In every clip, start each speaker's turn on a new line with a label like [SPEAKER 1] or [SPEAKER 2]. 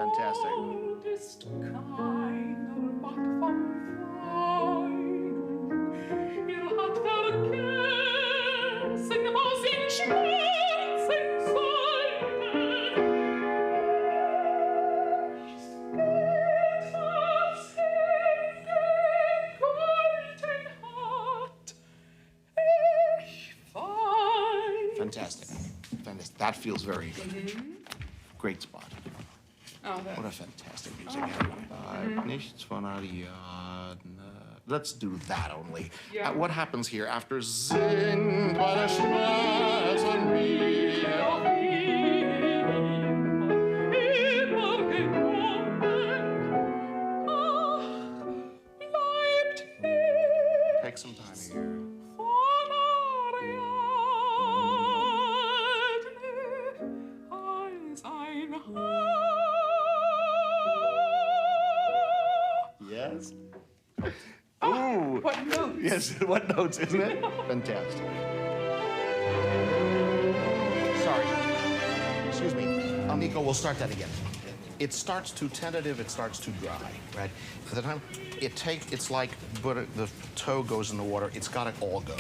[SPEAKER 1] Fantastic. Fantastic. Fantastic. That feels very good. Great spot.
[SPEAKER 2] Oh,
[SPEAKER 1] what a fantastic music. Nichts von Ariadne. Let's do that only.
[SPEAKER 2] Yeah.
[SPEAKER 1] What happens here after Sing bei der Schmerzen mir? Take some time here. Yes. Ooh.
[SPEAKER 2] What notes?
[SPEAKER 1] Yes, what notes, isn't it? Fantastic. Sorry. Excuse me. Nico, we'll start that again. It starts too tentative, it starts too dry, right? At the time, it's like the toe goes in the water, it's gotta all go,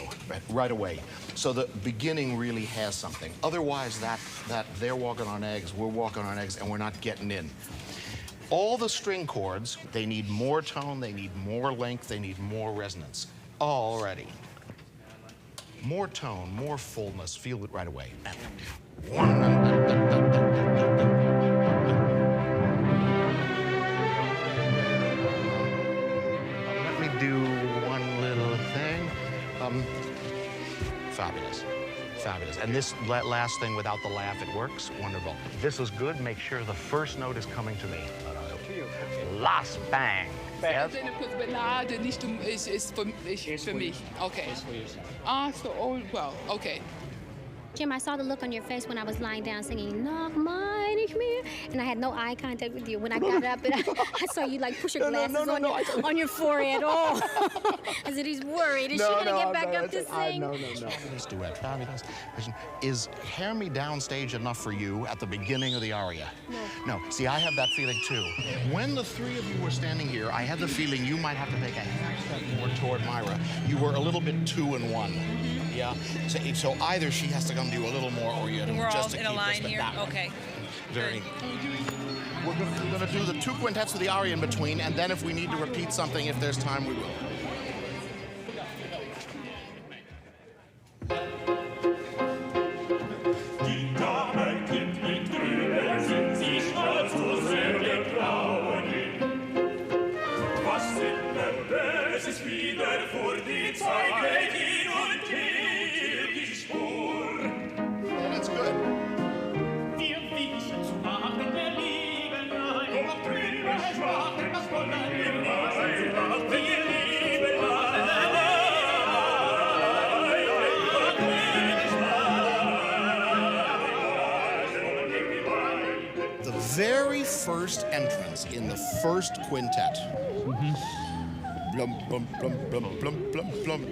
[SPEAKER 1] right away. So the beginning really has something. Otherwise, that they're walking on eggs, we're walking on eggs, and we're not getting in. All the string chords, they need more tone, they need more length, they need more resonance. Already. More tone, more fullness, feel it right away. Let me do one little thing. Fabulous. Fabulous. And this last thing without the laugh, it works. Wonderful. This is good. Make sure the first note is coming to me. Last bang. Yes?
[SPEAKER 2] Eine Ballade nicht ist für mich. Okay. Ah, so oh well. Okay.
[SPEAKER 3] Jim, I saw the look on your face when I was lying down singing "Noch meine ich mir," and I had no eye contact with you. When I got up, and I saw you like push your glasses on your forehead. Oh, I said he's worried. Is she gonna get back up to sing?
[SPEAKER 1] No. Fabulous duet. Fabulous. Is "Hair Me Down" stage enough for you at the beginning of the aria? No. See, I have that feeling too. When the three of you were standing here, I had the feeling you might have to take a half step more toward Myra. You were a little bit 2 and 1. Yeah. So either she has to come to you a little more, or you have
[SPEAKER 4] We're
[SPEAKER 1] just
[SPEAKER 4] all
[SPEAKER 1] to
[SPEAKER 4] in a
[SPEAKER 1] keep
[SPEAKER 4] line
[SPEAKER 1] this
[SPEAKER 4] here.
[SPEAKER 1] that way.
[SPEAKER 4] Okay.
[SPEAKER 1] Very. We're going to do the 2 quintets with the aria in between, and then if we need to repeat something, if there's time, we will. That's good. The very first entrance in the first quintet. Blum, blum, blum, blum, blum, blum, blum.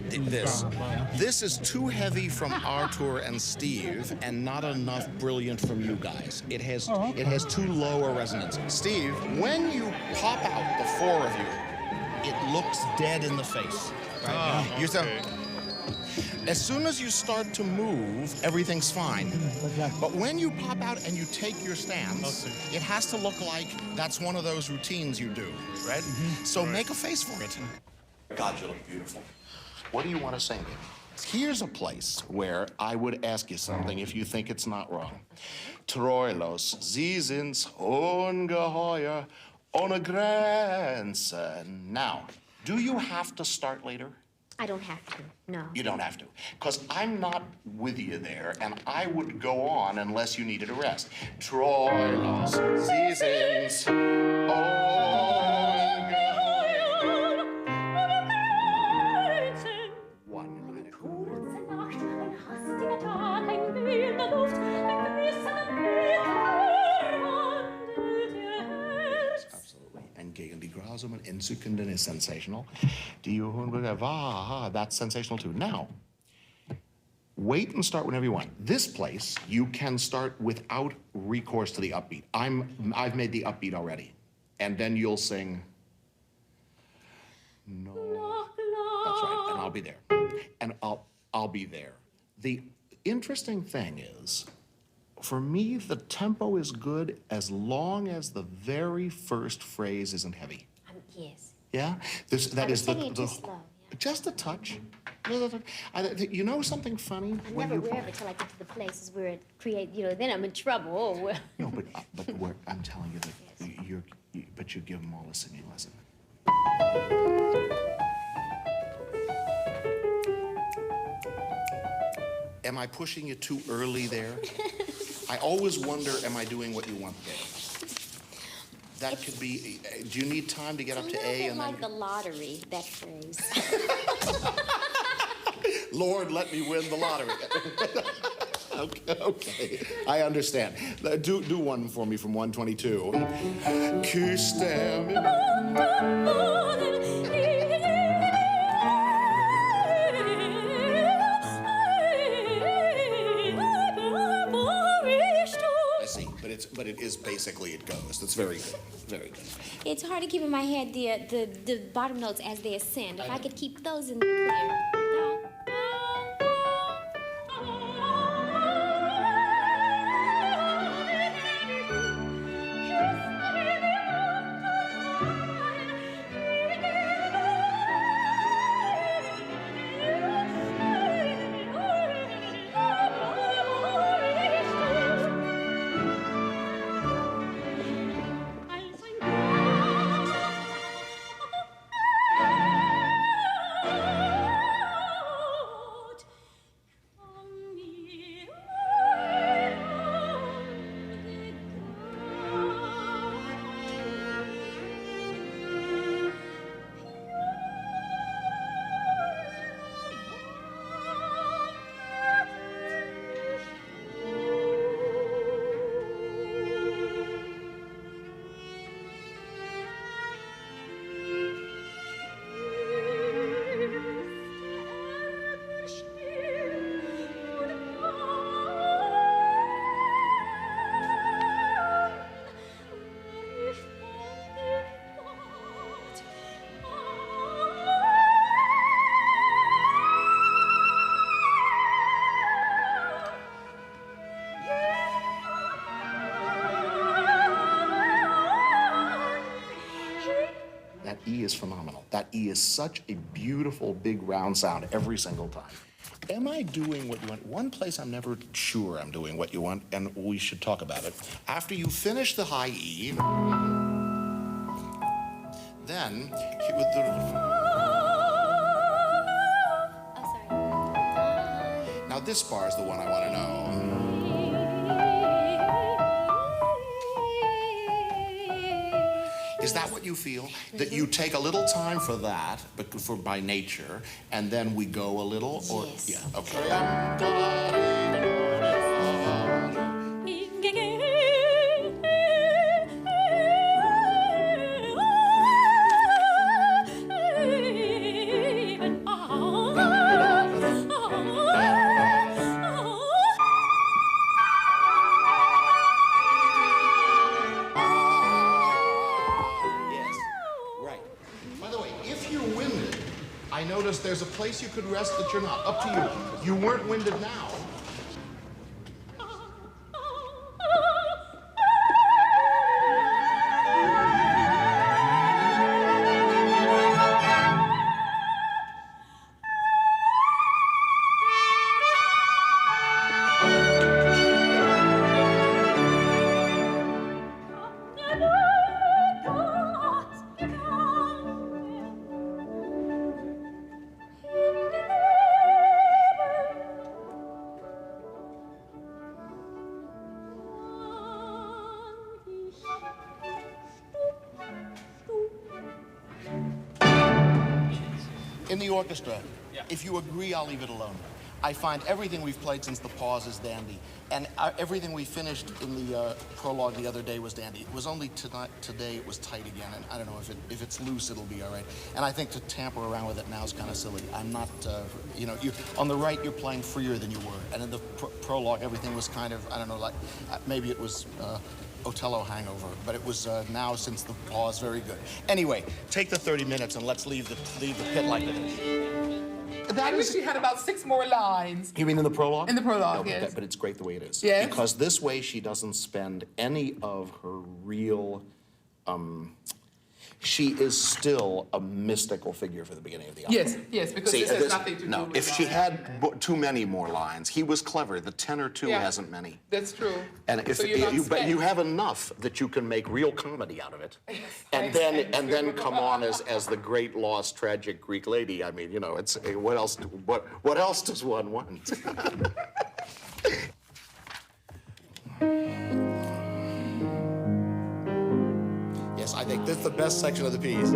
[SPEAKER 1] This is too heavy from Artur and Steve, and not enough brilliant from you guys. It has too low a resonance. Steve, when you pop out, the 4 of you, it looks dead in the face. Right? As soon as you start to move, everything's fine. But when you pop out and you take your stance, it has to look like that's one of those routines you do, right? So make a face for it. God, you look beautiful. What do you want to sing? Here's a place where I would ask you something if you think it's not wrong. Troilos, sie sind's ungeheuer, ohne Grenzen. Now, do you have to start later?
[SPEAKER 3] I don't have to. No.
[SPEAKER 1] You don't have to, because I'm not with you there, and I would go on unless you needed a rest. Troilos, sie sind's Absolutely. And gegen die grausamen Entzückenden is sensational. Die that's sensational too. Now, wait and start whenever you want. This place, you can start without recourse to the upbeat. I've made the upbeat already. And then you'll sing, no. That's right, and I'll be there. And I'll be there. The interesting thing is, for me, the tempo is good as long as the very first phrase isn't heavy.
[SPEAKER 3] Yes.
[SPEAKER 1] Yeah? That is
[SPEAKER 3] singing too slow, yeah.
[SPEAKER 1] Just a touch. You know something funny?
[SPEAKER 3] I never wear it till I get to the places where it create, then I'm in trouble. Oh, well.
[SPEAKER 1] No, but I'm telling you that but you give them all a singing lesson. Am I pushing you too early there? I always wonder, am I doing what you want there? That could be, do you need time to get up to A and then...
[SPEAKER 3] like the lottery, that phrase.
[SPEAKER 1] Lord, let me win the lottery. Okay, I understand. Do one for me from 122. But it is basically, it goes. That's very good, very good.
[SPEAKER 3] It's hard to keep in my head the bottom notes as they ascend. If I could keep those in clear.
[SPEAKER 1] That E is phenomenal. That E is such a beautiful, big, round sound every single time. Am I doing what you want? One place I'm never sure I'm doing what you want, and we should talk about it. After you finish the high E, then with the...
[SPEAKER 3] Oh, sorry.
[SPEAKER 1] Now this bar is the one I want to know. Is that what you feel? That you take a little time for that, but by nature, and then we go a little? Or,
[SPEAKER 3] yes.
[SPEAKER 1] Yeah, okay. I noticed there's a place you could rest that you're not. Up to you. You weren't winded now. In the orchestra, if you agree, I'll leave it alone. I find everything we've played since the pause is dandy. And everything we finished in the prologue the other day was dandy. It was only today it was tight again, and I don't know, if it's loose, it'll be all right. And I think to tamper around with it now is kind of silly. I'm not, you know, on the right, you're playing freer than you were. And in the prologue, everything was kind of, I don't know, like, maybe it was Otello hangover, but it was now, since the pause, very good. Anyway, take the 30 minutes and let's leave the pit like it is.
[SPEAKER 2] I wish she had about 6 more lines.
[SPEAKER 1] You mean in the prologue?
[SPEAKER 2] In the prologue,
[SPEAKER 1] no,
[SPEAKER 2] yes.
[SPEAKER 1] But it's great the way it is.
[SPEAKER 2] Yes.
[SPEAKER 1] Because this way she doesn't spend any of her real, she is still a mystical figure for the beginning of the opera.
[SPEAKER 2] Yes, yes, because this has nothing to do
[SPEAKER 1] no,
[SPEAKER 2] with
[SPEAKER 1] if she had too many more lines, he was clever. The tenor too hasn't many.
[SPEAKER 2] That's true.
[SPEAKER 1] And if
[SPEAKER 2] so
[SPEAKER 1] but you have enough that you can make real comedy out of it, and then come on as the great lost tragic Greek lady. I mean, you know, it's what else does one want? Yes, I think this is the best section of the piece.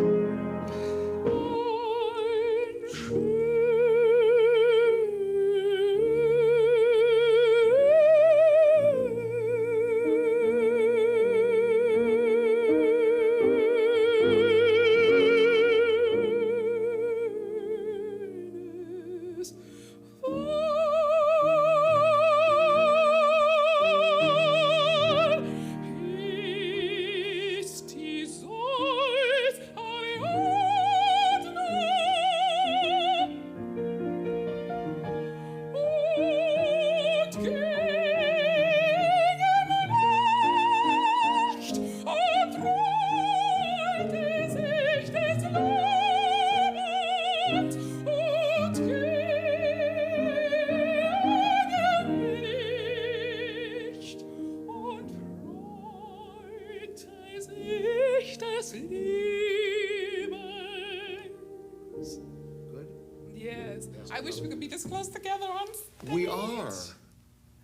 [SPEAKER 2] I wish we could be this close together on stage.
[SPEAKER 1] We are.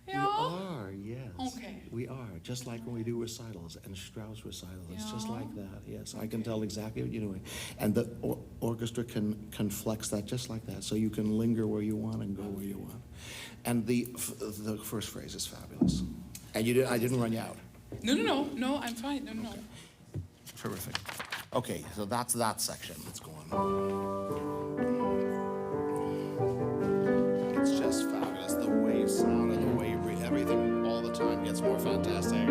[SPEAKER 2] Yeah?
[SPEAKER 1] We are, yes.
[SPEAKER 2] Okay.
[SPEAKER 1] We are, just like when we do recitals, and Strauss recital. It's just like that, yes. I can tell exactly what you're doing. And the orchestra can flex that just like that, so you can linger where you want and go where you want. And the first phrase is fabulous. And I didn't run you out.
[SPEAKER 2] No, I'm fine. No.
[SPEAKER 1] Terrific. Okay, so that's that section. Let's go on. It's just fabulous. The way you sound and the way you breathe, everything all the time gets more fantastic.